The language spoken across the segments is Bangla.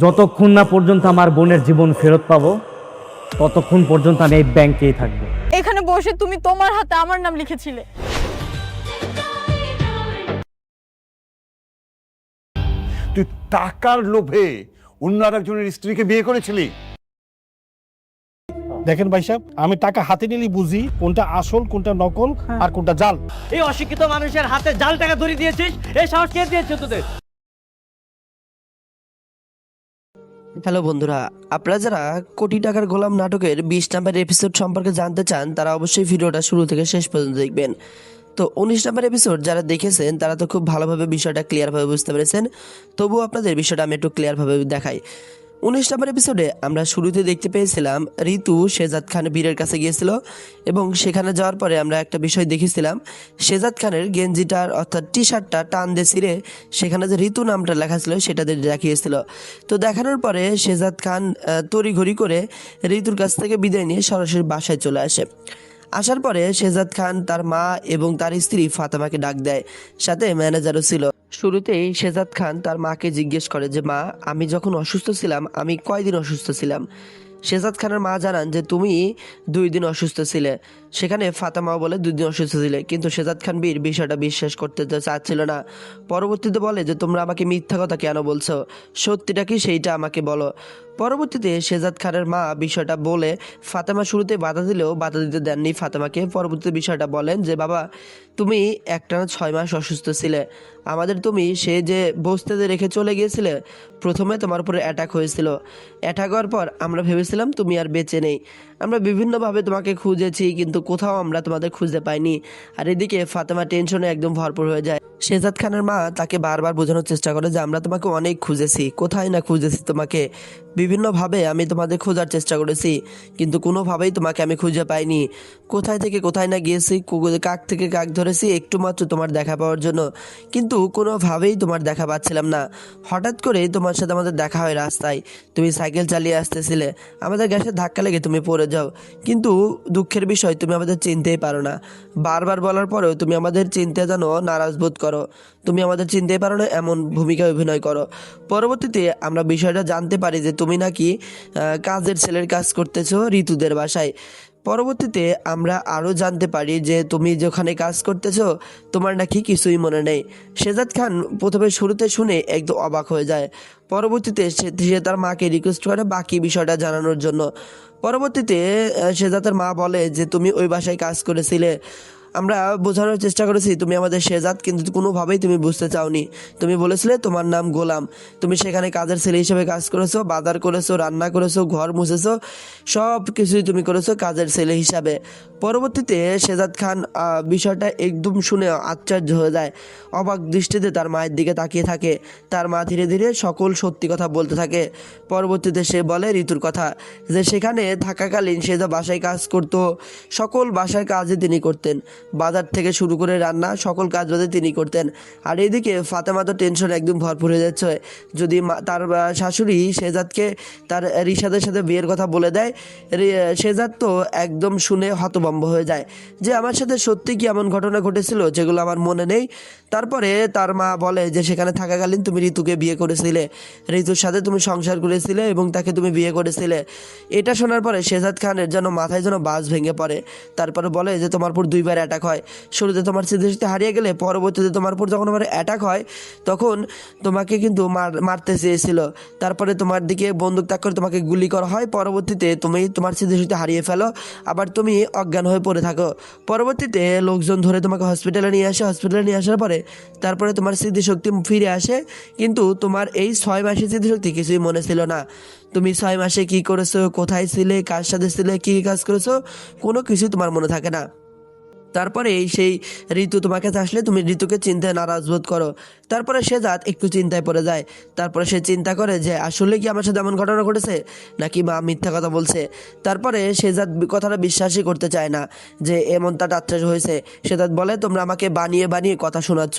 যতক্ষণ না পর্যন্ত আমার বোনের জীবন ফেরত পাবো ততক্ষণ পর্যন্ত আমি এই ব্যাংকেই থাকবো। এখানে বসে তুমি তোমার হাতে আমার নাম লিখেছিলে। তুই টাকার লোভে অন্য আরেকজনের স্ত্রীকে বিয়ে করেছিলি? দেখেন ভাই সাহেব, আমি টাকা হাতে নিলেই বুঝি কোনটা আসল, কোনটা নকল আর কোনটা জাল। এই অশিক্ষিত মানুষের হাতে জাল টাকা ধরে দিয়েছিস, এই সাহস কে দিয়েছে তোদের? হ্যালো বন্ধুরা, আপনারা যারা কোটি টাকার গোলাম নাটকের 20 নাম্বার এপিসোড সম্পর্কে জানতে চান তারা অবশ্যই ভিডিওটা শুরু থেকে শেষ পর্যন্ত দেখবেন। তো 19 নাম্বার এপিসোড যারা দেখেছেন তারা তো খুব ভালোভাবে বিষয়টা ক্লিয়ারভাবে বুঝতে পেরেছেন। তবুও আপনাদের বিষয়টা আমি একটু ক্লিয়ারভাবে দেখাই। 19 নাম্বার এপিসোডে আমরা শুরুতে দেখতে পেয়েছিলাম ঋতু শেজাদ খান বীরের কাছে গিয়েছিল এবং সেখানে যাওয়ার পরে আমরা একটা বিষয় দেখেছিলাম, শেজাদ খানের গেঞ্জিটার অর্থাৎ টি শার্টটা টান দিয়ে ছিঁড়ে সেখানে যে ঋতু নামটা লেখা ছিল সেটা দিয়ে দেখিয়েছিল। তো দেখানোর পরে শেজাদ খান তড়িঘড়ি করে ঋতুর কাছ থেকে বিদায় নিয়ে সরাসরি বাসায় চলে আসে। আসার পরে শেজাদ খান তার মা এবং তার স্ত্রী ফাতেমাকে ডাক দেয়, সাথে ম্যানেজারও ছিল। শুরুতেই শেজাদ খান তার মাকে জিজ্ঞেস করে যে মা, আমি যখন অসুস্থ ছিলাম আমি কয়দিন অসুস্থ ছিলাম? শেজাদ খানের মা জানান যে তুমি 2 দিন অসুস্থ ছিলে। সেখানে ফাতেমাও বলে 2 দিন অসুস্থ ছিলে, কিন্তু শেজাদ খান বীর বিষয়টা বিশ্বাস করতে চাচ্ছিল না। পরবর্তীতে বলে যে তোমরা আমাকে মিথ্যা কথা কেন বলছো, সত্যিটা কি সেইটা আমাকে বলো। পরবর্তীতে শেজাদ খানের মা বিষয়টা বলে ফাতেমা শুরুতে বাধা দিলেও বাধা দিতে দেননি ফাতেমাকে। পরবর্তীতে বিষয়টা বলেন যে বাবা, তুমি একটানা 6 মাস অসুস্থ ছিলে, আমাদের তুমি সে যে বস্তিতে রেখে চলে গিয়েছিলে, প্রথমে তোমার উপরে অ্যাটাক হয়েছিল। অ্যাটাক হওয়ার পর আমরা ভেবেছিলাম তুমি আর বেঁচে নেই। আমরা বিভিন্নভাবে তোমাকে খুঁজেছি কিন্তু কোথাও আমরা তোমাদের খুঁজে পাইনি। আর এদিকে ফাতেমা টেনশনে একদম ভরপুর হয়ে যায়। শেজাদ খানের মা তাকে বারবার বোঝানোর চেষ্টা করে যে আমরা তোমাকে অনেক খুঁজেছি, কোথায় না খুঁজেছি তোমাকে, বিভিন্নভাবে আমি তোমাদের খোঁজার চেষ্টা করেছি কিন্তু কোনোভাবেই তোমাকে আমি খুঁজে পাইনি। কোথায় থেকে কোথায় না গিয়েছি, কাক থেকে কাক ধরেছি একটু মাত্র তোমার দেখা পাওয়ার জন্য, কিন্তু কোনোভাবেই তোমার দেখা পাচ্ছিলাম না। হঠাৎ করে তোমার সাথে আমাদের দেখা হয় রাস্তায়, তুমি সাইকেল চালিয়ে আসতেছিলে, আমাদের গ্যাসের ধাক্কা লেগে তুমি পড়ে যাও, কিন্তু দুঃখের বিষয় তুমি আমাদের চিনতেই পারো না। বারবার বলার পরেও তুমি আমাদের চিনতে যেন নারাজ বোধ করো, তুমি আমাদের চিনতেই পারো না এমন ভূমিকা অভিনয় করো। পরবর্তীতে আমরা বিষয়টা জানতে পারি যে তুমি নাকি কাজের ছেলের কাজ করতেছো ঋতুদের বাসায়। পরবর্তীতে আমরা আরও জানতে পারি যে তুমি যেখানে কাজ করতেছো তোমার নাকি কিছুই মনে নেই। শেজাদ খান প্রথমে শুরুতে শুনে একদম অবাক হয়ে যায়। পরবর্তীতে সে তার মাকে রিকোয়েস্ট করে বাকি বিষয়টা জানানোর জন্য। পরবর্তীতে শেজাদের মা বলে যে তুমি ওই বাসায় কাজ করেছিলে, আমরা বোঝানোর চেষ্টা করেছি তুমি আমাদের শেজাদ, কিন্তু কোনোভাবেই তুমি বুঝতে চাওনি। তুমি বলেছিলে তোমার নাম গোলাম, তুমি সেখানে কাজের ছেলে হিসেবে কাজ করেছো, বাজার করেছো, রান্না করেছো, ঘর মুছেছো, সব কিছুই তুমি করেছো কাজের ছেলে হিসাবে। পরবর্তীতে শেজাদ খান বিষয়টা একদম শুনে আশ্চর্য হয়ে যায়, অবাক দৃষ্টিতে তার মায়ের দিকে তাকিয়ে থাকে। তার মা ধীরে ধীরে সকল সত্যি কথা বলতে থাকে। পরবর্তীতে সে বলে ঋতুর কথা, যে সেখানে থাকাকালীন সে যে বাসায় কাজ করতো, সকল বাসায় কাজই তিনি করতেন, বাজার থেকে শুরু করে রান্না সকল কাজ বাদে তিনি করতেন। আর এইদিকে ফাতেমা তো টেনশন একদম ভরপুর হয়ে যাচ্ছে, যদি তার শাশুড়ি শেজাদকে তার রিশাদের সাথে বিয়ের কথা বলে দেয়, শেজাদ তো একদম শুনে হতভম্ব হয়ে যায় যে আমার সাথে সত্যি কি এমন ঘটনা ঘটেছিল যেগুলো আমার মনে নেই। তারপরে তার মা বলে যে সেখানে থাকাকালীন তুমি ঋতুকে বিয়ে করেছিলে, ঋতুর সাথে তুমি সংসার করেছিলে এবং তাকে তুমি বিয়ে করেছিলে। এটা শোনার পরে শেজাদ খানের যেন মাথায় যেন বাজ ভেঙে পড়ে। তারপরে বলে যে তোমার উপর 2বার অ্যাটাক হয়, শুরুতে তোমার স্মৃতিশক্তি হারিয়ে গেলে পরবর্তীতে তোমার উপর যখন আমার অ্যাটাক হয় তখন তোমাকে কিন্তু মারতে চেয়েছিল, তারপরে তোমার দিকে বন্দুক তাক করে তোমাকে গুলি করা হয়, পরবর্তীতে তুমি তোমার স্মৃতিশক্তি হারিয়ে ফেলো, আবার তুমি অজ্ঞান হয়ে পড়ে থাকো। পরবর্তীতে লোকজন ধরে তোমাকে হসপিটালে নিয়ে আসে, হসপিটালে নিয়ে আসার পরে তারপরে তোমার স্মৃতিশক্তি ফিরে আসে, কিন্তু তোমার এই 6 মাসের স্মৃতিশক্তি কিছুই মনে ছিল না। তুমি 6 মাসে কি করেছো, কোথায় ছিলে, কার সাথে ছিলে, কী কাজ করেছো, কোনো কিছু তোমার মনে থাকে না। তারপরে সেই ঋতু তোমার কাছে আসলে তুমি ঋতুকে চিন্তায় নারাজ বোধ করো। তারপরে শেজাদ একটু চিন্তায় পড়ে যায়। তারপরে সে চিন্তা করে যে আসলে কি আমার সাথে এমন ঘটনা ঘটেছে নাকি মা মিথ্যা কথা বলছে। তারপরে শেজাদ কথাটা বিশ্বাসই করতে চায় না যে এমনটা টাট্টা হয়েছে। শেজাদ বলে তোমরা আমাকে বানিয়ে বানিয়ে কথা শোনাচ্ছ,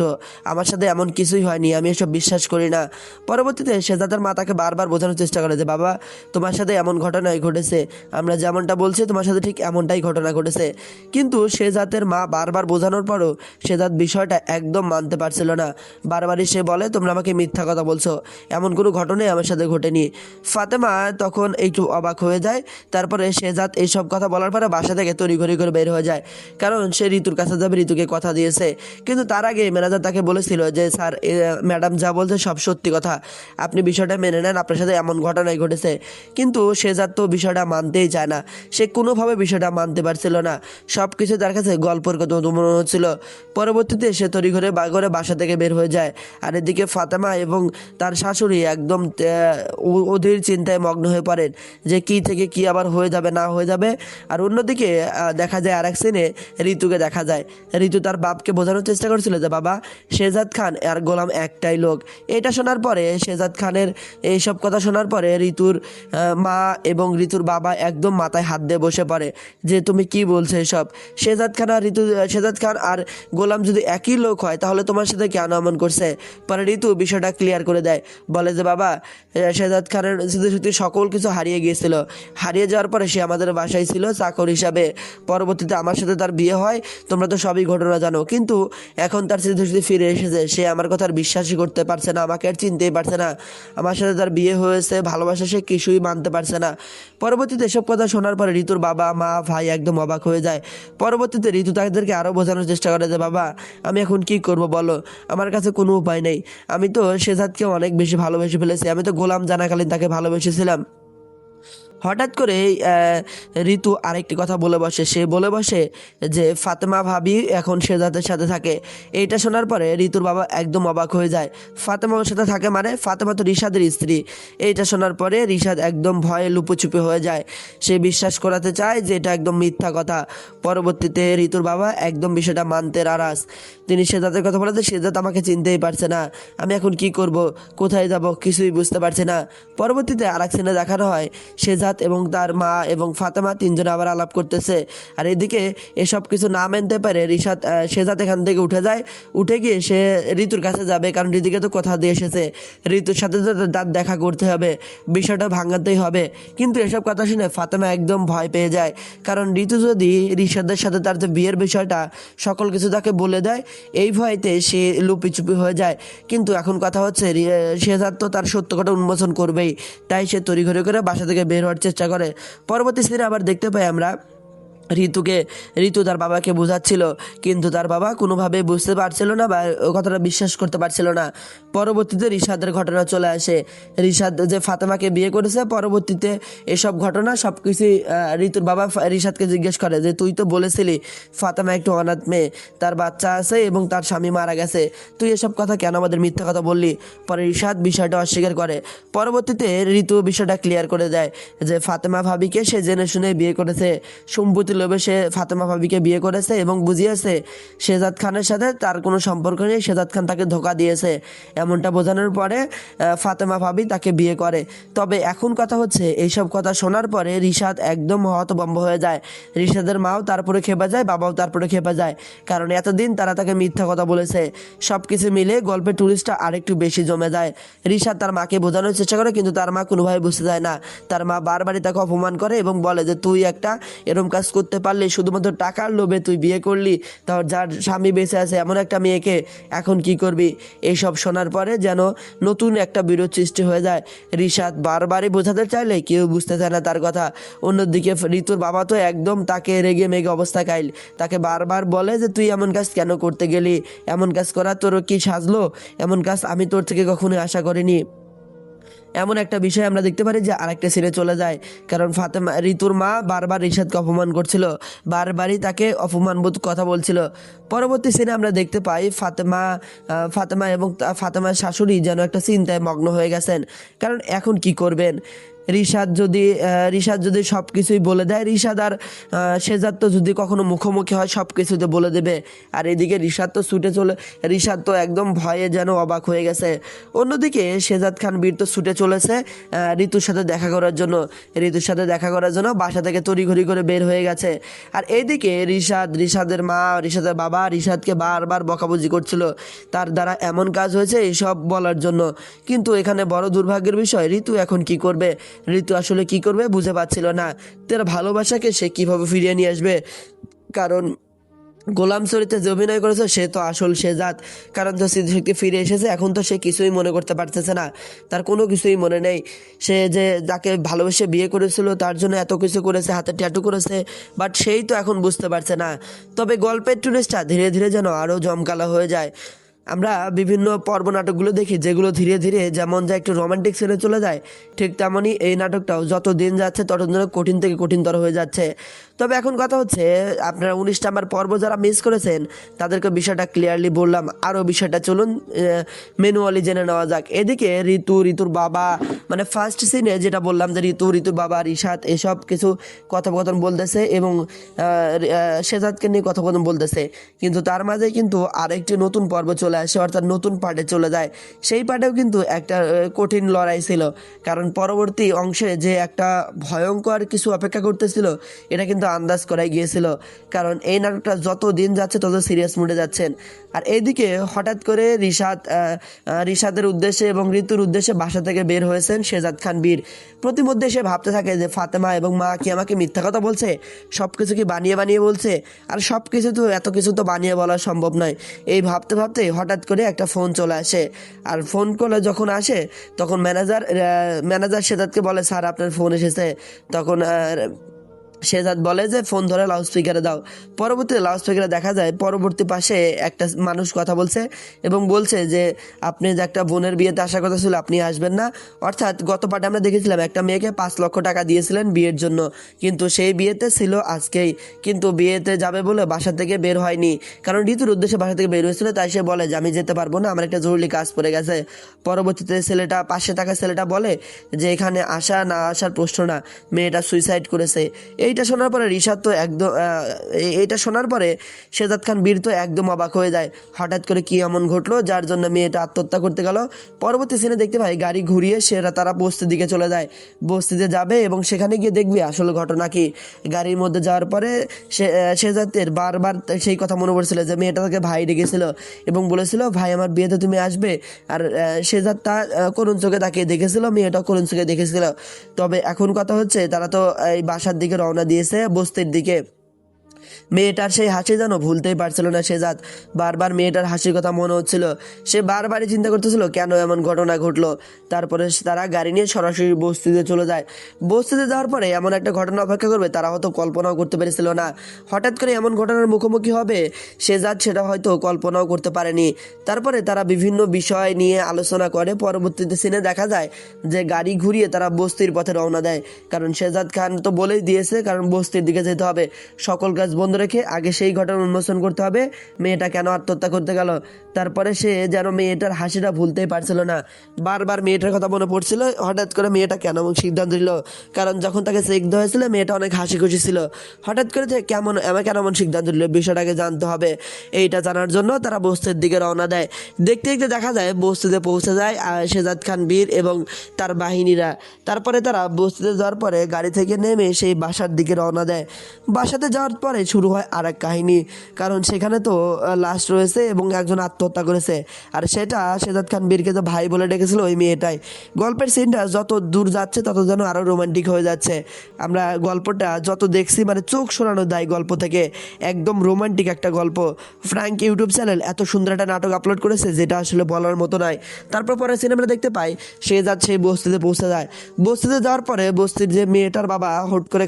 আমার সাথে এমন কিছুই হয়নি, আমি এসব বিশ্বাস করি না। পরবর্তীতে শেজাদের মা তাকে বারবার বোঝানোর চেষ্টা করে যে বাবা, তোমার সাথে এমন ঘটনাই ঘটেছে, আমরা যেমনটা বলছি তোমার সাথে ঠিক এমনটাই ঘটনা ঘটেছে। কিন্তু শেজাদের মা বারবার বোঝানোর পরও সেজাদ বিষয়টা একদম মানতে পারছিল না। বারবারই সে বলে, তোমরা আমাকে মিথ্যা কথা বলছো, এমন কোনো ঘটনাই আমার সাথে ঘটেনি। ফাতেমা তখন একটু অবাক হয়ে যায়। তারপরে সেজাদ এইসব কথা বলার পরে বাসা থেকে তড়িঘড়ি করে বের হয়ে যায়, কারণ সে ঋতুর কাছে যাবে, ঋতুকে কথা দিয়েছে। কিন্তু তার আগে ম্যানেজার তাকে বলেছিল যে স্যার, ম্যাডাম যা বলছে সব সত্যি কথা, আপনি বিষয়টা মেনে নেন, আপনার সাথে এমন ঘটনাই ঘটেছে। কিন্তু সেজাদ তো বিষয়টা মানতেই চায় না, সে কোনোভাবে বিষয়টা মানতে পারছিল না। সব কিছু তার কাছে গল্পের কথা মনে হচ্ছিল। পরবর্তীতে সে তড়িঘড়ি করে বাসা থেকে বের হয়ে যায়। আর এদিকে ফাতেমা এবং তার শাশুড়ি একদম অধীর চিন্তায় মগ্ন হয়ে পড়েন যে কি থেকে কি আবার হয়ে যাবে না হয়ে যাবে। আর অন্যদিকে দেখা যায় আরেক সিনে ঋতুকে দেখা যায়। ঋতু তার বাপকে বোঝানোর চেষ্টা করছিল যে বাবা, শেহজাদ খান আর গোলাম একটাই লোক। এটা শোনার পরে, শেহজাদ খানের এইসব কথা শোনার পরে ঋতুর মা এবং ঋতুর বাবা একদম মাথায় হাত দিয়ে বসে পড়ে যে তুমি কি বলছো এসব? শেহজাদ খান আর গোলাম যদি একই লোক হয় তাহলে তোমার সাথে কেন এমন করছে? পরে ঋতু বিষয়টা ক্লিয়ার করে দেয়, বলে যে বাবা, শেহজাদ খানের স্মৃতি সকল কিছু হারিয়ে গিয়েছিল। হারিয়ে যাওয়ার পরে সে আমাদের বাসায় ছিল চাকর হিসাবে। পরবর্তীতে আমার সাথে তার বিয়ে হয়, তোমরা তো সবই ঘটনা জানো। কিন্তু এখন তার স্মৃতি ফিরে এসেছে, সে আমার কথা আর বিশ্বাসই করতে পারছে না, আমাকে আর চিনতেই পারছে না। আমার সাথে তার বিয়ে হয়েছে, ভালোবাসা সে কিছুই মানতে পারছে না। পরবর্তীতে এসব কথা শোনার পরে ঋতুর বাবা মা ভাই একদম অবাক হয়ে যায়। পরবর্তীতে ঋতু তাদেরকে আরও বোঝানোর চেষ্টা করে যে বাবা, আমি এখন কি করব বলো, আমার কাছে কোনো উপায় নেই। আমি তো শেহজাদকে অনেক বেশি ভালোবেসে ফেলেছি, আমি তো গোলাম জানাকালীন তাকে ভালোবেসেছিলাম। হঠাৎ করে ঋতু আরেকটি কথা বলে বসে, সে বলে বসে যে ফাতেমা ভাবি এখন শেহজাদের সাথে থাকে। এইটা শোনার পরে ঋতুর বাবা একদম অবাক হয়ে যায়। ফাতেমা ওর সাথে থাকে মানে? ফাতেমা তো রিশাদের স্ত্রী। এইটা শোনার পরে রিশাদ একদম ভয়ে লুপোচুপি হয়ে যায়, সে বিশ্বাস করাতে চায় যে এটা একদম মিথ্যা কথা। পরবর্তীতে ঋতুর বাবা একদম বিষয়টা মানতে নারাজ। তিনি শেহজাদের কথা বলে যে শেহজাদ আমাকে চিনতেই পারছে না, আমি এখন কি করব, কোথায় যাব, কিছুই বুঝতে পারছি না। পরবর্তীতে আরেক সিনে দেখানো হয় শেহজাদ এবং তার মা এবং ফাতেমা তিনজনে আবার আলাপ করতেছে। আর এদিকে এসব কিছু না মানতে পারে শেহজাদ এখান থেকে উঠে যায়। উঠে গিয়ে সে ঋতুর কাছে যাবে, কারণ ঋতুকে তো কথা দিয়ে এসেছে, ঋতুর সাথে তো তার দেখা করতে হবে, বিষয়টা ভাঙাতেই হবে। কিন্তু এসব কথা শুনে ফাতেমা একদম ভয় পেয়ে যায়, কারণ ঋতু যদি রিশাদের সাথে তার যে বিয়ের বিষয়টা সকল কিছু তাকে বলে দেয়, এই ভয়তে সে লুপিচুপি হয়ে যায়। কিন্তু এখন কথা হচ্ছে শেহজাদ তো তার সত্য কথা উন্মোচন করবেই, তাই সে তড়িঘড়ি করে বাসা থেকে বের হওয়ার চেষ্টা করে। পরবর্তী সিনে আবার দেখতে পাই আমরা ঋতু তার বাবাকে বোঝাচ্ছিল, কিন্তু তার বাবা কোনোভাবে বুঝতে পারছিল না বা কথাটা বিশ্বাস করতে পারছিল না। পরবর্তীতে রিশাদের ঘটনা চলে আসে। রিশাদ যে ফাতেমাকে বিয়ে করেছে, পরবর্তীতে এসব ঘটনা সব কিছুই ঋতুর বাবা রিশাদকে জিজ্ঞেস করে যে তুই তো বলেছিলি ফাতেমা একটু অনাথ মেয়ে, তার বাচ্চা আছে এবং তার স্বামী মারা গেছে, তুই এসব কথা কেন আমাদের মিথ্যা কথা বললি? পরে রিশাদ বিষয়টা অস্বীকার করে। পরবর্তীতে ঋতু বিষয়টা ক্লিয়ার করে দেয় যে ফাতেমা ভাবিকে সে জেনে শুনে বিয়ে করেছে, সম্পত্তি লোভে সে ফাতেমা ভাবিকে বিয়ে করেছে এবং বুঝিয়েছে শেহজাদ খানের সাথে তার কোনো সম্পর্ক নেই, শেহজাদ খান তাকে ধোঁকা দিয়েছে। এমনটা বোঝানোর পরে ফাতেমা ভাবি তাকে বিয়ে করে। তবে এখন কথা হচ্ছে, এইসব কথা শোনার পরে রিশাদ একদম হতভম্ব হয়ে যায়। রিশাদের মাও তারপরে খেপে যায়, বাবাও তারপরে খেপে যায়, কারণ এতদিন তারা তাকে মিথ্যা কথা বলেছে। সব কিছু মিলে গল্পের টুরিস্টটা আরেকটু বেশি জমে যায়। রিশাদ তার মাকে বোঝানোর চেষ্টা করে, কিন্তু তার মা কোনোভাবে বুঝতে যায় না। তার মা বারবারই তাকে অপমান করে এবং বলে যে তুই একটা এরকম কাজ করতে পারলি, শুধুমাত্র টাকার লোভে তুই বিয়ে করলি, তার যার স্বামী বেঁচে আছে এমন একটা মেয়েকে, এখন কি করবি? এইসব শোনার পরে যেন নতুন একটা বিরোধ সৃষ্টি হয়ে যায়। রিশাদ বারবারই বোঝাতে চাইলে কেউ বুঝতে চায় না তার কথা। অন্যদিকে ঋতুর বাবা তো একদম তাকে রেগে মেগে অবস্থা কাইল, তাকে বারবার বলে যে তুই এমন কাজ কেন করতে গেলি, এমন কাজ করা তোর কি সাজলো, এমন কাজ আমি তোর থেকে কখনোই আশা করিনি। এমন একটা বিষয় আমরা দেখতে পারি যে আরেকটা সিনে চলে যায়, কারণ ঋতুর মা বারবার রিশাদকে অপমান করছিল, বারবারই তাকে অপমানবোধ কথা বলছিল। পরবর্তী সিনে আমরা দেখতে পাই ফাতেমা এবং ফাতেমার শাশুড়ি যেন একটা চিন্তায় মগ্ন হয়ে গেছেন, কারণ এখন কি করবেন। রিশাদ যদি সব কিছুই বলে দেয়, রিশাদ আর শেহজাদ তো যদি কখনো মুখোমুখি হয় সব কিছুতে বলে দেবে। আর এদিকে রিশাদ তো একদম ভয়ে যেন অবাক হয়ে গেছে। অন্যদিকে শেহজাদ খান বীর তো ছুটে চলেছে ঋতুর সাথে দেখা করার জন্য বাসা থেকে তড়িঘড়ি করে বের হয়ে গেছে। আর এইদিকে রিশাদের মা, রিশাদের বাবা রিশাদকে বারবার বকাবকি করছিল, তার দ্বারা এমন কাজ হয়েছে এইসব বলার জন্য। কিন্তু এখানে বড় দুর্ভাগ্যের বিষয়, ঋতু এখন কি করবে? ঋতু আসলে কি করবে বুঝে পাচ্ছিল না। তার ভালোবাসাকে সে কিভাবে ফিরিয়ে নিয়ে আসবে, কারণ গোলাম চরিত্রে যে অভিনয় করেছে সে তো আসল শেজাদ, কারণ তো স্মৃতিশক্তি ফিরে এসেছে, এখন তো সে কিছুই মনে করতে পারতেছে না, তার কোনো কিছুই মনে নেই। সে যে যাকে ভালোবেসে বিয়ে করেছিল তার জন্য এত কিছু করেছে, হাতে ট্যাটু করেছে, বাট সেই তো এখন বুঝতে পারছে না। তবে গল্পের টুরিস্টটা ধীরে ধীরে যেন আরও জমকালো হয়ে যায়। আমরা বিভিন্ন পর্ব নাটকগুলো দেখি যেগুলো ধীরে ধীরে যেমন যা একটু রোমান্টিক সিনে চলে যায়, ঠিক তেমনই এই নাটকটাও যত দিন যাচ্ছে তত দিন কঠিন থেকে কঠিনতর হয়ে যাচ্ছে। তবে এখন কথা হচ্ছে, আপনারা 19 নাম্বার পর্ব যারা মিস করেছেন তাদেরকে বিষয়টা ক্লিয়ারলি বললাম, আরও বিষয়টা চলুন ম্যানুয়ালি জেনে নেওয়া যাক। এদিকে ঋতুর বাবা, মানে ফার্স্ট সিনে যেটা বললাম যে ঋতুর বাবা রিশাদ এসব কিছু কথোপকথন বলতেছে এবং শেজাদকে নিয়ে কথোপকথন বলতেছে, কিন্তু তার মাঝে কিন্তু আরেকটি নতুন পর্ব চলে আসে, অর্থাৎ নতুন পার্টে চলে যায়। সেই পার্টেও কিন্তু একটা কঠিন লড়াই ছিল, কারণ পরবর্তী অংশে যে একটা ভয়ঙ্কর কিছু অপেক্ষা করতেছিল এটা কিন্তু আন্দাজ করাই গিয়েছিল, কারণ এই নাটকটা যত দিন যাচ্ছে তত সিরিয়াস মুডে যাচ্ছেন। আর এইদিকে হঠাৎ করে রিশাদের উদ্দেশ্যে এবং ঋতুর উদ্দেশ্যে বাসা থেকে বের হয়েছেন শেজাদ খান বীর। প্রতিমধ্যে সে ভাবতে থাকে যে ফাতেমা এবং মা কি আমাকে মিথ্যা কথা বলছে, সব কিছু কি বানিয়ে বলছে, আর সব কিছু তো এত কিছু তো বানিয়ে বলা সম্ভব নয়। এই ভাবতে ভাবতে হঠাৎ করে একটা ফোন চলে আসে, আর ফোন কলে যখন আসে তখন ম্যানেজার শেজাদকে বলে, স্যার আপনার ফোন এসেছে। তখন শেজাদ বলে যে ফোন ধরে লাউডস্পিকারে দাও। পরবর্তীতে লাউডস্পিকারে দেখা যায় পরবর্তী পাশে একটা মানুষ কথা বলছে এবং বলছে যে আপনি যে একটা বোনের বিয়েতে আসার কথা ছিল আপনি আসবেন না। অর্থাৎ গত পার্টে আমরা দেখেছিলাম একটা মেয়েকে 5 লক্ষ টাকা দিয়েছিলেন বিয়ের জন্য, কিন্তু সেই বিয়েতে ছিল আজকেই, কিন্তু বিয়েতে যাবে বলে বাসা থেকে বের হয়নি, কারণ ঋতুর উদ্দেশ্যে বাসা থেকে বের হয়েছিল। তাই সে বলে যে আমি যেতে পারবো না, আমার একটা জরুরি কাজ পড়ে গেছে। পরবর্তীতে পাশে থাকা ছেলেটা বলে যে এখানে আসা না আসার প্রশ্ন না, মেয়েটা সুইসাইড করেছে। এইটা শোনার পরে রিশাদ তো একদম এইটা শোনার পরে শেজাদ খান বীর তো একদম অবাক হয়ে যায়, হঠাৎ করে কি এমন ঘটলো যার জন্য মেয়েটা আত্মহত্যা করতে গেল। পরবর্তী সিনে দেখতে পাই গাড়ি ঘুরিয়ে তারা বস্তির দিকে চলে যায়, বস্তিতে যাবে এবং সেখানে গিয়ে দেখবে আসলে ঘটনা কি। গাড়ির মধ্যে যাওয়ার পরে শেজাদের বারবার সেই কথা মনে পড়ছিল যে মেয়েটা তাকে ভাই ডেকেছিল এবং বলেছিল ভাই আমার বিয়েতে তুমি আসবে, আর শেজাদ তা করুণ চোখে তাকিয়ে দেখেছিল, মেয়েটাও করুণ চোখে দেখেছিল। তবে এখন কথা হচ্ছে তারা তো এই বাসার দিকে রওনা দিয়েছে বস্তির দিকে। মেয়েটার সেই হাসি যেন ভুলতেই পারছিল না শেজাদ, বারবার মেয়েটার হাসির কথা মনে হচ্ছিল, সে বারবারই চিন্তা করতেছিল কেন এমন ঘটনা ঘটলো। তারপরে তারা গাড়ি নিয়ে সরাসরি বস্তিতে চলে যায়। বস্তিতে যাওয়ার পরে এমন একটা ঘটনা অপেক্ষা করবে তারা হয়তো কল্পনাও করতে পেরেছিল না, হঠাৎ করে এমন ঘটনার মুখোমুখি হবে শেজাদ সেটা হয়তো কল্পনাও করতে পারেনি। তারপরে তারা বিভিন্ন বিষয় নিয়ে আলোচনা করে। পরবর্তীতে সিনে দেখা যায় যে গাড়ি ঘুরিয়ে তারা বস্তির পথে রওনা দেয়, কারণ শেজাদ খান তো বলেই দিয়েছে কারণ বস্তির দিকে যেতে হবে, সকল কাজ বন্ধ রেখে আগে সেই ঘটনা উন্মোচন করতে হবে মেয়েটা কেন আত্মহত্যা করতে গেল। তারপরে সে যেন মেয়েটার হাসিটা ভুলতেই পারছিল না, বারবার মেয়েটার কথা মনে পড়ছিল হঠাৎ করে মেয়েটা কেন সিদ্ধান্ত নিল, কারণ যখন তাকে চেক দেওয়া হয়েছিল মেয়েটা অনেক হাসি খুশি ছিল, হঠাৎ করে কেন এমন সিদ্ধান্ত নিল, বিষয়টাকে জানতে হবে। এইটা জানার জন্য তারা বস্তির দিকে রওনা দেয়। দেখতে দেখতে দেখা যায় বস্তিতে পৌঁছে যায় শেজাদ খান বীর এবং তার বাহিনীরা। তারপরে তারা বস্তিতে যাওয়ার পরে গাড়ি থেকে নেমে সেই বাসার দিকে রওনা দেয়। বাসাতে যাওয়ার পরে শুরু হয় আর এক কাহিনী, কারণ সেখানে তো লাশ রয়েছে এবং একজন আত্মহত্যা করেছে, আর সেটা শেজাদ খান বীরকে তো ভাই বলে ডেকেছিল ওই মেয়েটাই। গল্পের সিনটা যত দূর যাচ্ছে তত যেন আরও রোমান্টিক হয়ে যাচ্ছে। আমরা গল্পটা যত দেখছি মানে চোখ সরানো দেয় গল্প থেকে, একদম রোমান্টিক একটা গল্প। ফ্র্যাঙ্ক ইউটিউব চ্যানেল এত সুন্দর একটা নাটক আপলোড করেছে যেটা আসলে বলার মতো নয়। তারপর পরে সিনেমাটা দেখতে পাই শেজাদ সেই বস্তিতে পৌঁছে যায়। বস্তিতে যাওয়ার পরে বস্তির যে মেয়েটার বাবা হুট করে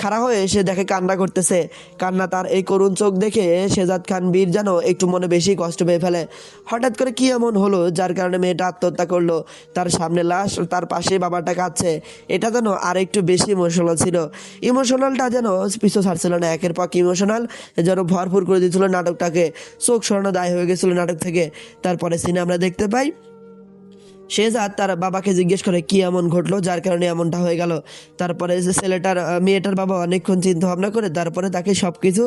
খাড়া হয়ে সে দেখে কান্না করতেছে। কান্না তার এই করুণ চোখ দেখে শেজাদ খান বীর যেন একটু মনে বেশি কষ্ট পেয়ে ফেলে। হঠাৎ করে কি এমন হলো যার কারণে মেয়েটা আত্মহত্যা করলো, তার সামনে লাশ, তার পাশে বাবাটা কাঁদছে, এটা যেন আর একটু বেশি ইমোশনাল ছিল। ইমোশনালটা যেন পিছু ছাড়ছিল না, একের পর ইমোশনাল যেন ভরপুর করে দিয়েছিল নাটকটাকে, চোখ সরানো দায় হয়ে গেছিল নাটক থেকে। তারপরে সিনে আমরা দেখতে পাই শেজাদ তার বাবাকে জিজ্ঞেস করে কি এমন ঘটলো যার কারণে এমনটা হয়ে গেল। তারপরে যে মেয়েটার বাবা অনেকক্ষণ চিন্তা ভাবনা করে তারপরে তাকে সব কিছু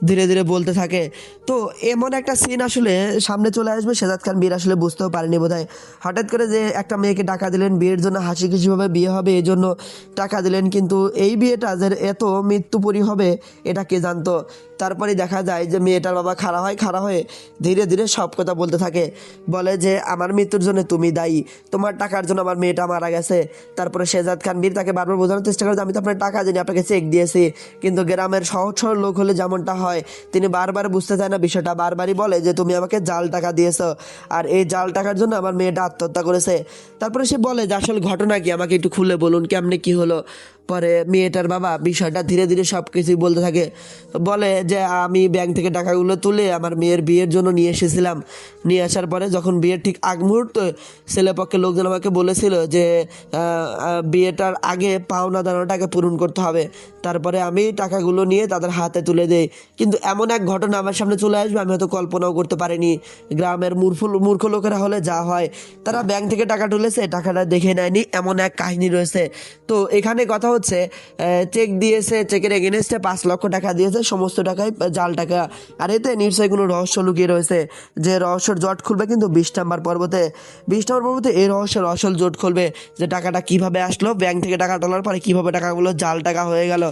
ধীরে ধীরে বলতে থাকে। তো এমন একটা সিন আসলে সামনে চলে আসবে শেজাদ খান বীর আসলে বুঝতেও পারেনি বোধহয়। হঠাৎ করে যে একটা মেয়েকে টাকা দিলেন বিয়ের জন্য, হাসি খুশিভাবে বিয়ে হবে এই জন্য টাকা দিলেন, কিন্তু এই বিয়েটা যে এত মৃত্যুপরী হবে এটা কে জানতো। তারপরে দেখা যায় যে মেয়েটার বাবা খাড়া হয়ে ধীরে ধীরে সব কথা বলতে থাকে, বলে যে আমার মৃত্যুর জন্য তুমি দায়ী, তোমার টাকার জন্য আমার মেয়েটা মারা গেছে। তারপরে শেহজাদ খান বীর তাকে বারবার বোঝানোর চেষ্টা করে যে আমি তো আপনার টাকা দিইনি, আপনাকে চেক দিয়েছি। কিন্তু গ্রামের সহজ সরল লোক হলে যেমনটা হয়, তিনি বারবার বুঝতে চায় না বিষয়টা, বারবারই বলে যে তুমি আমাকে জাল টাকা দিয়েছো, আর এই জাল টাকার জন্য আমার মেয়েটা আত্মহত্যা করেছে। তারপরে সে বলে যে আসল ঘটনা কি, আমাকে একটু খুলে বলুন, কেমনে কি হলো। পরে মেয়েটার বাবা বিষয়টা ধীরে ধীরে সব কিছুই বলতে থাকে, বলে যে আমি ব্যাংক থেকে টাকাগুলো তুলে আমার মেয়ের বিয়ের জন্য নিয়ে এসেছিলাম। নিয়ে আসার পরে যখন বিয়ের ঠিক আগ মুহূর্তে ছেলেপক্ষের লোকজন আমাকে বলেছিল যে বিয়েটার আগে পাওনা দানাটাকে পূরণ করতে হবে, তারপরে আমি টাকাগুলো নিয়ে তাদের হাতে তুলে দেই। কিন্তু এমন এক ঘটনা আমার সামনে চলে আসবে আমি হয়তো কল্পনাও করতে পারিনি। গ্রামের মূর্খ লোকেরা হলে যা হয়, তারা ব্যাংক থেকে টাকা তুলেছে, টাকাটা দেখে নেয়নি, এমন এক কাহিনী রয়েছে। তো এখানে কথা হচ্ছে চেক দিয়েছে, চেকের এগেনস্টে 5 লক্ষ টাকা দিয়েছে, সমস্ত টাকাই জাল টাকা। আর এতে নিশ্চয়ই কোনো রহস্য লুকিয়ে রয়েছে, যে রহস্যের জট খুলবে কিন্তু 20 নম্বর পর্বতে। 20 নম্বর পর্বতে এই রহস্যের আসল জট খুলবে, যে টাকাটা কিভাবে আসলো, ব্যাংক থেকে টাকা তোলার পরে কিভাবে টাকাগুলো জাল টাকা হয়ে গেল,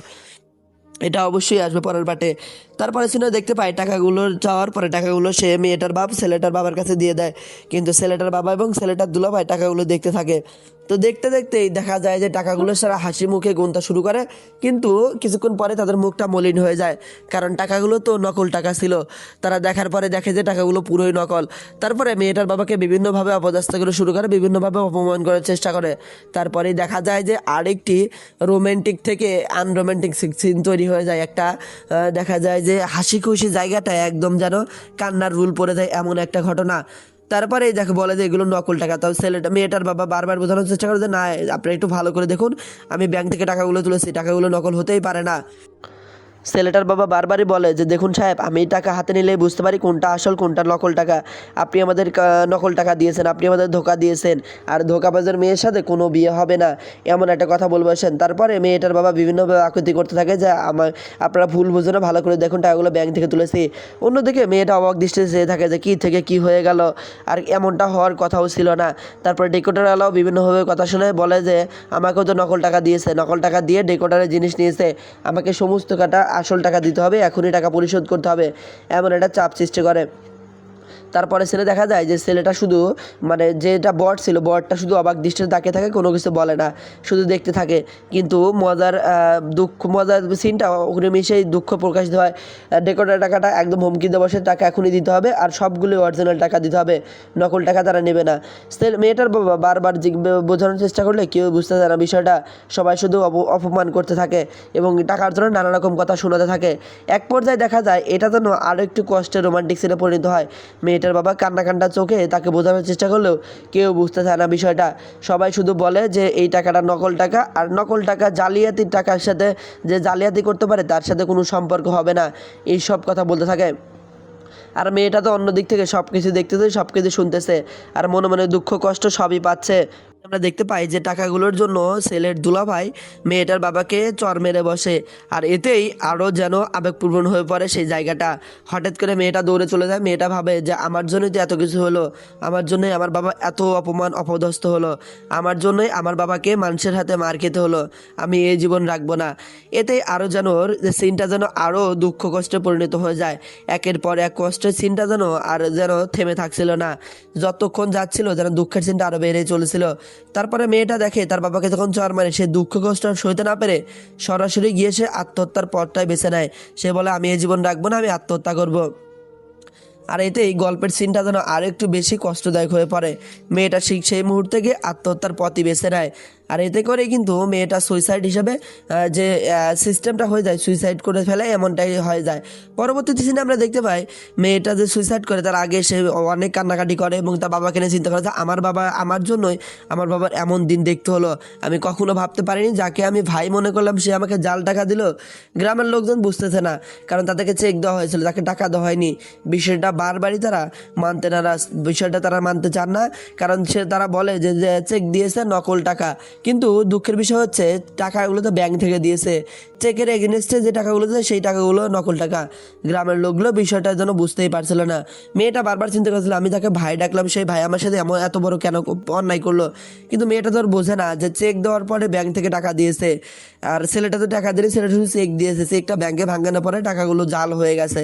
এটা অবশ্যই আসবে পরের পার্টে। তারপরে সিনে দেখতে পাই টাকাগুলো চাওয়ার পরে টাকাগুলো সে মেয়েটার বাপ ছেলেটার বাবার কাছে দিয়ে দেয়, কিন্তু ছেলেটার বাবা এবং ছেলেটার দুলাভাই টাকাগুলো দেখতে থাকে। তো দেখতে দেখতেই দেখা যায় যে টাকাগুলো সারা হাসি মুখে গুনতে শুরু করে, কিন্তু কিছুক্ষণ পরে তাদের মুখটা মলিন হয়ে যায়, কারণ টাকাগুলো তো নকল টাকা ছিল। তারা দেখার পরে দেখে যে টাকাগুলো পুরোই নকল। তারপরে মেয়েটার বাবাকে বিভিন্নভাবে অপদস্থ করে শুরু করে, বিভিন্নভাবে অপমান করার চেষ্টা করে। তারপরেই দেখা যায় যে আরেকটি রোমান্টিক থেকে আনরোমান্টিক সিন তৈরি হয়ে যায়। একটা দেখা যায় যে হাসি খুশি জায়গাটা একদম যেন কান্নার রুল পড়ে যায়, এমন একটা ঘটনা। তারপরেই দেখো বলে যে এগুলো নকল টাকা। তাও মেয়েটার বাবা বারবার বোঝানোর চেষ্টা করে যে না, আপনি একটু ভালো করে দেখুন, আমি ব্যাংক থেকে টাকাগুলো তুলেছি, টাকাগুলো নকল হতেই পারে না। ছেলেটার বাবা বারবারই বলে যে দেখুন সাহেব, আমি টাকা হাতে নিলেই বুঝতে পারি কোনটা আসল কোনটা নকল টাকা। আপনি আমাদের নকল টাকা দিয়েছেন, আপনি আমাদের ধোকা দিয়েছেন, আর ধোকাবাজের মেয়ের সাথে কোনো বিয়ে হবে না, এমন একটা কথা বলবেন। তারপরে মেয়েটার বাবা বিভিন্নভাবে আকুতি করতে থাকে যে আপনারা ভুল বুঝে না, ভালো করে দেখুন টাকাগুলো ব্যাংক থেকে তুলেছি। অন্যদিকে মেয়েটা অবাক দৃষ্টিতে চেয়ে থাকে যে কী থেকে কী হয়ে গেল, আর এমনটা হওয়ার কথাও ছিল না। তারপরে ডেকোরেটরওয়ালাও বিভিন্নভাবে কথা শুনে বলে যে আমাকেও তো নকল টাকা দিয়েছে, নকল টাকা দিয়ে ডেকোরেটরের জিনিস নিয়েছে, আমাকে সমস্ত আসল টাকা দিতে হবে, এখনই টাকা পরিশোধ করতে হবে, এমন একটা চাপ সৃষ্টি করে। তারপরে ছেলে দেখা যায় যে ছেলেটা শুধু মানে যেটা বট ছিল, বটটা শুধু অবাক দৃষ্টিতে তাকিয়ে থাকে, কোনো কিছু বলে না, শুধু দেখতে থাকে। কিন্তু মজার সিনটা ওখানে মিশেই দুঃখ প্রকাশিত হয়। ডেকোরেটর টাকাটা একদম হুমকি দিয়ে বসে, টাকা এখনই দিতে হবে, আর সবগুলো অরিজিনাল টাকা দিতে হবে, নকল টাকা তারা নেবে না। মেয়েটার বাবা বারবার বোঝানোর চেষ্টা করলে কেউ বুঝতে চায় না বিষয়টা, সবাই শুধু অপমান করতে থাকে এবং টাকার জন্য নানা রকম কথা শোনাতে থাকে। এক পর্যায়ে দেখা যায় এটা যেন আরও একটু কষ্টের রোমান্টিক সিনে পরিণত হয়। মেয়েটার বাবা কান্না চোখে তাকে বোঝানোর চেষ্টা করলেও কেউ বুঝতে চায় না বিষয়টা। সবাই শুধু বলে যে এই টাকাটা নকল টাকা, আর নকল টাকা জালিয়াতির টাকার সাথে, যে জালিয়াতি করতে পারে তার সাথে কোনো সম্পর্ক হবে না, এই সব কথা বলতে থাকে। আর মেয়েটা তো অন্য দিক থেকে সব কিছু দেখতেছে, সব কিছু শুনতেছে, আর মনে মনে দুঃখ কষ্ট সবই পাচ্ছে। আমরা দেখতে পাই যে টাকাগুলোর জন্য ছেলের দুলাভাই মেয়েটার বাবাকে চর মেরে বসে, আর এতেই আরও যেন আবেগপূর্ণ হয়ে পড়ে সেই জায়গাটা। হঠাৎ করে মেয়েটা দৌড়ে চলে যায়। মেয়েটা ভাবে যে আমার জন্যই তো এত কিছু হলো, আমার জন্যই আমার বাবা এত অপমান অপদস্থ হলো, আমার জন্যই আমার বাবাকে মানুষের হাতে মার খেতে হলো, আমি এই জীবন রাখবো না। এতেই আরও যেন সিনটা যেন আরও দুঃখ কষ্টে পরিণত হয়ে যায়। একের পর এক কষ্টের সিনটা যেন আর যেন থেমে থাকছিল না, যতক্ষণ যাচ্ছিল যেন দুঃখের সিনটা আরও বেড়েই চলেছিল। তারপরে মেয়েটা দেখে তার বাবাকে যখন চর মারে, সে দুঃখ কষ্ট সইতে না পেরে সরাসরি গিয়ে সে আত্মহত্যার পথটাই বেছে নেয়। সে বলে আমি এই জীবন রাখবো না, আমি আত্মহত্যা করব। আর এতেই গল্পের সিনটা যেন আরও একটু বেশি কষ্টদায়ক হয়ে পড়ে। মেয়েটা ঠিক সেই মুহূর্তে গিয়ে আত্মহত্যার পথই বেছে নেয়। আর এতে করে কিন্তু মেয়েটা সুইসাইড হিসাবে যে সিস্টেমটা হয়ে যায়, সুইসাইড করে ফেলে, এমনটাই হয়ে যায়। পরবর্তীতে সিনে আমরা দেখতে পাই মেয়েটা যে সুইসাইড করে তার আগে সে অনেক কান্নাকাটি করে এবং তার বাবাকে নিয়ে চিন্তা করে যে আমার বাবা, আমার জন্যই আমার বাবার এমন দিন দেখতে হলো, আমি কখনো ভাবতে পারিনি যাকে আমি ভাই মনে করলাম সে আমাকে জাল টাকা দিল। গ্রামের লোকজন বুঝতেছে না, কারণ তাদেরকে চেক দেওয়া হয়েছিল, তাকে টাকা দেওয়া হয়নি। বিষয়টা বারবারই তারা মানতে নারাজ, বিষয়টা তারা মানতে চান না, কারণ তারা বলে যে চেক দিয়েছে নকল টাকা। কিন্তু দুঃখের বিষয় হচ্ছে টাকাগুলো তো ব্যাংক থেকে দিয়েছে, চেকের এগেনস্টে যে টাকাগুলো দিয়েছে সেই টাকাগুলো নকল টাকা। গ্রামের লোকগুলো বিষয়টা যেন বুঝতেই পারছিল না। মেয়েটা বারবার চিন্তা করছিল আমি তাকে ভাই ডাকলাম, সেই ভাই আমার সাথে এত বড় কেন অন্যায় করলো। কিন্তু মেয়েটা তো আর বোঝে না যে চেক দেওয়ার পরে ব্যাংক থেকে টাকা দিয়েছে, আর ছেলেটা তো টাকা দিলে ছেলেটা শুধু চেক দিয়েছে, চেকটা ব্যাংকে ভাঙানোর পরে টাকাগুলো জাল হয়ে গেছে।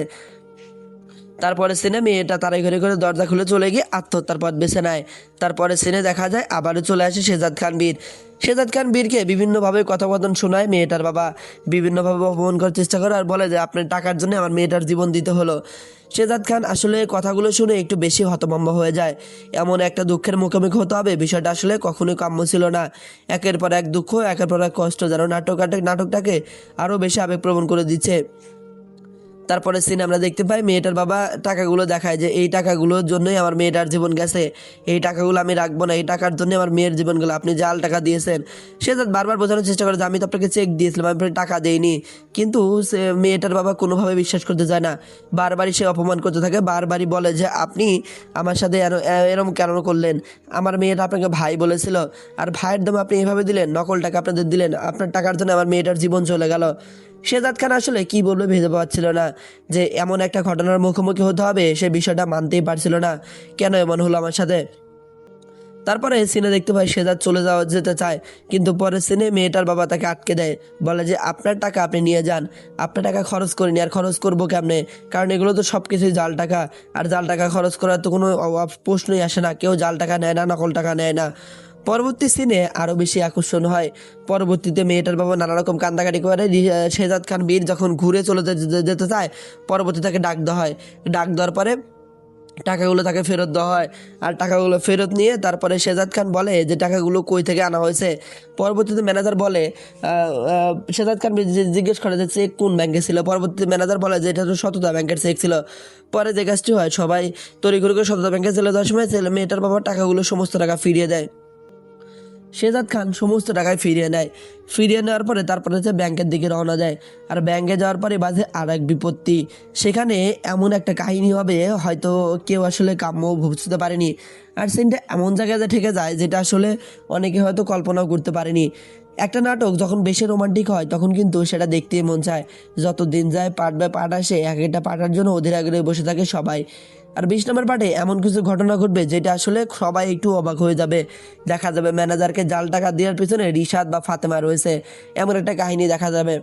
তারপরে সিনে মেয়েটা তাড়াই ঘরে করে দরজা খুলে চলে গিয়ে আত্মহত্যার পথ বেছে নেয়। তারপরে সিনে দেখা যায় আবারও চলে আসে শেহজাদ খান বীর। শেহজাদ খান বীরকে বিভিন্নভাবে কথোপকথন শোনায়। মেয়েটার বাবা বিভিন্নভাবে অপমান করার চেষ্টা করে আর বলে যে আপনার টাকার জন্য আমার মেয়েটার জীবন দিতে হলো। শেহজাদ খান আসলে কথাগুলো শুনে একটু বেশি হতভম্ব হয়ে যায়। এমন একটা দুঃখের মুখোমুখি হতে হবে, বিষয়টা আসলে কখনোই কাম্য ছিল না। একের পর এক দুঃখ, একের পর এক কষ্ট যেন নাটকটাকে আরও বেশি আবেগপ্রবণ করে দিচ্ছে। তারপরে সিনে আমরা দেখতে পাই মেয়েটার বাবা টাকাগুলো দেখায় যে এই টাকাগুলোর জন্যই আমার মেয়েটার জীবন গেছে, এই টাকাগুলো আমি রাখবো না, এই টাকার জন্য আমার মেয়ের জীবন গেল, আপনি জাল টাকা দিয়েছেন। সে বারবার বোঝানোর চেষ্টা করে যে আমি তো আপনাকে চেক দিয়েছিলাম, আমি আপনাকে টাকা দেইনি। কিন্তু সে মেয়েটার বাবা কোনোভাবে বিশ্বাস করতে চায় না, বারবারই সে অপমান করতে থাকে, বারবারই বলে যে আপনি আমার সাথে এরম কেন করলেন, আমার মেয়েটা আপনাকে ভাই বলেছিল আর ভাইয়ের দাম আপনি এভাবে দিলেন, নকল টাকা আপনাদের দিলেন, আপনার টাকার জন্য আমার মেয়েটার জীবন চলে গেল। শেহজাদ খান আসলে কী বলবে ভেবে পাচ্ছিল না যে এমন একটা ঘটনার মুখোমুখি হতে হবে, সে বিষয়টা মানতেই পারছিল না, কেন এমন হলো আমার সাথে। তারপরে সিনে দেখতে পাই শেহজাদ যেতে চায়, কিন্তু পরে সিনে মেয়েটার বাবা তাকে আটকে দেয়, বলে যে আপনার টাকা আপনি নিয়ে যান, আপনার টাকা খরচ করিনি, আর খরচ করবো কেমনে, কারণ এগুলো তো সব কিছুই জাল টাকা, আর জাল টাকা খরচ করার তো কোনো প্রশ্নই আসে না, কেউ জাল টাকা নেয় না, নকল টাকা নেয় না। পরবর্তী সিনে আরও বেশি আকর্ষণ হয়। পরবর্তীতে মেয়েটার বাবা নানা রকম কান্দাকাটি করে। শেহজাদ খান বীর যখন ঘুরে চলে যেতে চায়, পরবর্তী তাকে ডাক দেওয়া হয়। ডাক দেওয়ার পরে টাকাগুলো তাকে ফেরত দেওয়া হয়, আর টাকাগুলো ফেরত নিয়ে তারপরে শেহজাদ খান বলে যে টাকাগুলো কই থেকে আনা হয়েছে। পরবর্তীতে ম্যানেজার বলে শেহজাদ খান জিজ্ঞেস করে যে চেক কোন ব্যাংকে ছিল। পরবর্তীতে ম্যানেজার বলে যে এটা তো সততা ব্যাংকের চেক ছিল। পরে যে কাজটি হয়, সবাই তড়িঘড়ি করে সততা ব্যাংকে চলে যাওয়ার সময় মেয়েটার বাবা টাকাগুলো সমস্ত টাকা ফিরিয়ে দেয়। শেহজাদ খান সমস্ত টাকায় ফিরিয়ে নেয়। ফিরিয়ে নেওয়ার পরে তারপরে হচ্ছে ব্যাংকের দিকে রওনা দেয়। আর ব্যাংকে যাওয়ার পরে বাজে আর এক বিপত্তি। সেখানে এমন একটা কাহিনী হবে হয়তো কেউ আসলে কাম্য বুঝতে পারেনি। আর সিনটা এমন জায়গায় ঠেকে যায় যেটা আসলে অনেকে হয়তো কল্পনাও করতে পারেনি। একটা নাটক যখন বেশি রোমান্টিক হয় তখন কিন্তু সেটা দেখতেই মন চায়। যত দিন যায় পার্ট বাই পার্ট আসে, এক একটা পার্টার জন্য অধীর আগ্রহে বসে থাকে সবাই। আর 20 নম্বর পার্টে এমন কিছু ঘটনা ঘটবে যেটা আসলে সবাই একটু অবাক হয়ে যাবে। দেখা যাবে ম্যানেজারকে জাল টাকা দেওয়ার পিছনে রিশাদ বা ফাতেমা রয়েছে, এমন একটা কাহিনী দেখা যাবে।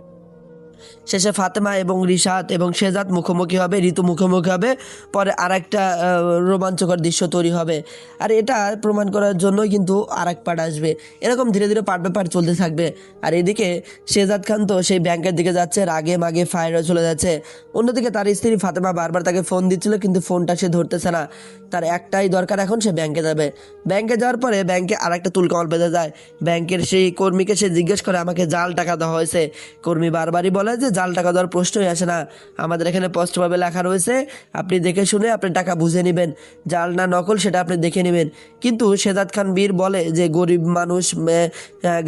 শেষে ফাতেমা এবং রিশাদ এবং শেহজাদ মুখোমুখি হবে, ঋতু মুখোমুখি হবে, পরে আর একটা রোমাঞ্চকর দৃশ্য তৈরি হবে। আর এটা প্রমাণ করার জন্যই কিন্তু আর এক পার্ট আসবে। এরকম ধীরে ধীরে পার্ট বাই পার্ট চলতে থাকবে। আর এদিকে শেহজাদ খান তো সেই ব্যাংকের দিকে যাচ্ছে, রাগে মাগে ফায়ার হয়ে চলে যাচ্ছে। অন্যদিকে তার স্ত্রী ফাতেমা বারবার তাকে ফোন দিচ্ছিল, কিন্তু ফোনটা সে ধরতেছে না। তার একটাই দরকার, এখন সে ব্যাংকে যাবে। ব্যাংকে যাওয়ার পরে ব্যাংকে আর একটা তুলকামাল বেঁধে যায়। ব্যাংকের সেই কর্মীকে সে জিজ্ঞেস করে আমাকে জাল টাকা দেওয়া হয়েছে। কর্মী বারবারই বলে যে জাল টাকা দেওয়ার প্রশ্নই আসে না, আমাদের এখানে স্পষ্টভাবে লেখা রয়েছে আপনি দেখে শুনে আপনি টাকা বুঝে নেবেন, জাল না নকল সেটা আপনি দেখে নেবেন। কিন্তু শেহজাদ খান বীর বলে যে গরিব মানুষ,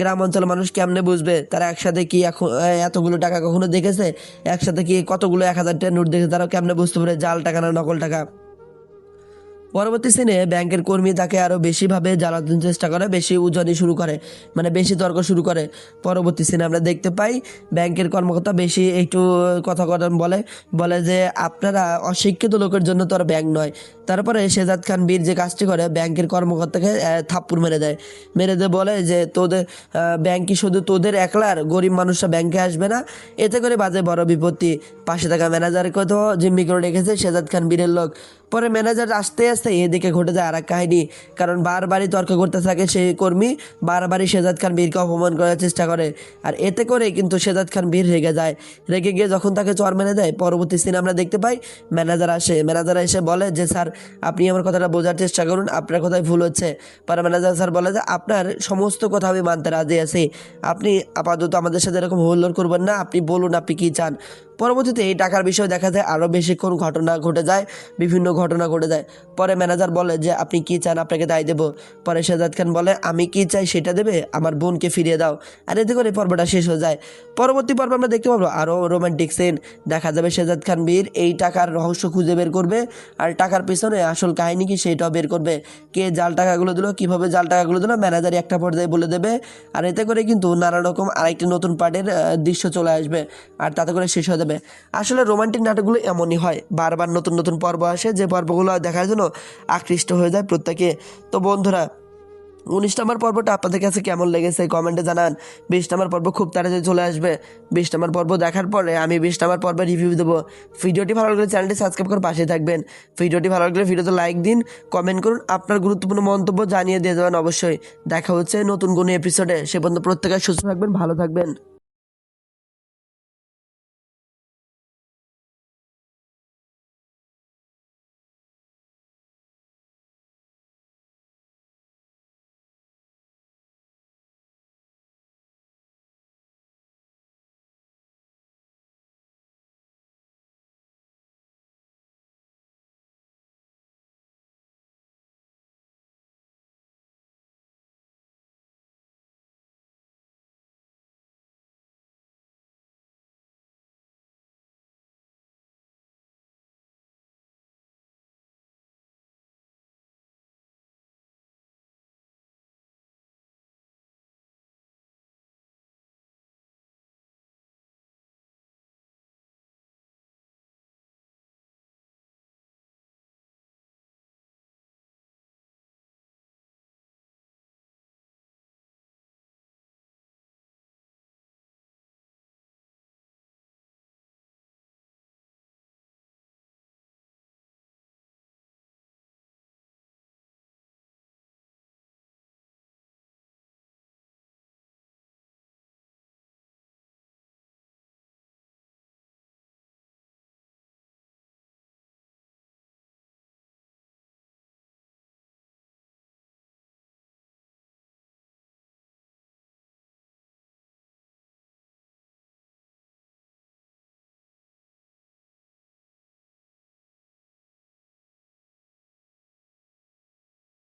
গ্রাম অঞ্চলের মানুষ কেমনে বুঝবে, তারা একসাথে কি এতগুলো টাকা কখনো দেখেছে, একসাথে কি কতগুলো 1000 টাকার নোট দেখেছে, তারা কেমনে বুঝতে পারে জাল টাকা না নকল টাকা। পরবর্তী সিনে ব্যাংকের কর্মী তাকে আরও বেশিভাবে জ্বালানোর চেষ্টা করে, বেশি উজানি শুরু করে, মানে বেশি তর্ক শুরু করে। পরবর্তী সিনে আমরা দেখতে পাই ব্যাংকের কর্মকর্তা বেশি একটু কথা বলে যে আপনারা অশিক্ষিত লোকের জন্য তো আর ব্যাংক নয়। তারপরে শেহজাদ খান বীর যে কাজটি করে ব্যাংকের কর্মকর্তাকে থাপ্পড় মেরে দেয়, বলে যে তোদের ব্যাংক কি শুধু তোদের একলার, গরিব মানুষরা ব্যাংকে আসবে না। এতে করে বাজে বড় বিপত্তি। পাশে থাকা ম্যানেজারকে তো জিম্মি করে রেখেছে শেহজাদ খান বীরের লোক। পরে ম্যানেজার আসতে আসতে এদিকে ঘটে যায় আর এক কাহিনী, কারণ বারবারই তর্ক করতে থাকে সেই কর্মী, বারবারই শেহজাদ খান বীরকে অপমান করার চেষ্টা করে। আর এতে করে কিন্তু শেহজাদ খান বীর রেগে যায়। রেগে গিয়ে যখন তাকে চর মেরে দেয়, পরবর্তী সিনে আমরা দেখতে পাই ম্যানেজার এসে বলে যে স্যার আপনি আমার কথাটা বোঝার চেষ্টা করুন, আপনার কথাই ভুল হচ্ছে। পরে ম্যানেজার স্যার বলে যে আপনার সমস্ত কথা আমি মানতে রাজি আছি, আপনি আপাতত আমাদের সাথে এরকম হুল্লোড় করবেন না, আপনি বলুন আপনি কী চান। পরবর্তীতে এই টাকার বিষয়ে দেখা যায় আরও বেশিক্ষণ বিভিন্ন ঘটনা ঘটে যায়। পরে ম্যানেজার বলে যে আপনি কী চান, আপনাকে তাই দেবো। পরে শেহজাদ খান বলে আমি কী চাই সেটা দেবে, আমার বোনকে ফিরিয়ে দাও। আর এতে করে পর্বটা শেষ হয়ে যায়। পরবর্তী পর্ব আমরা দেখতে পাবো আরও রোমান্টিক সিন। দেখা যাবে শেহজাদ খান বীর এই টাকার রহস্য খুঁজে বের করবে, আর টাকার পিছনে আসল কাহিনী কি সেটাও বের করবে। কে জাল টাকাগুলো দিল, কীভাবে জাল টাকাগুলো দিল, ম্যানেজারই একটা পর্যায়ে বলে দেবে। আর এতে করে কিন্তু নানা রকম আরেকটি নতুন পার্টের দৃশ্য চলে আসবে, আর তাতে করে শেষ হয়ে যাবে। আসলে রোমান্টিক নাটকগুলো এমনই হয়, বারবার নতুন নতুন পর্ব আসে, যে পর্বগুলো দেখার জন্য আকৃষ্ট হয়ে যায় প্রত্যেকে। তো বন্ধুরা, 19 নম্বর পর্বটা আপনাদের কাছে কেমন লেগেছে কমেন্টে জানান। 20 নম্বর পর্ব খুব তাড়াতাড়ি চলে আসবে। 20 নম্বর পর্ব দেখার পরে আমি 20 নম্বর পর্বের রিভিউ দেবো। ভিডিওটি ভালো লাগলে চ্যানেলটি সাবস্ক্রাইব করে পাশে থাকবেন। ভিডিওটি ভালো লাগলে ভিডিওতে লাইক দিন, কমেন্ট করুন, আপনার গুরুত্বপূর্ণ মন্তব্য জানিয়ে দিয়ে যাবেন অবশ্যই। দেখা হচ্ছে নতুন কোনো এপিসোডে। সে পর্যন্ত প্রত্যেকে সুস্থ থাকবেন, ভালো থাকবেন।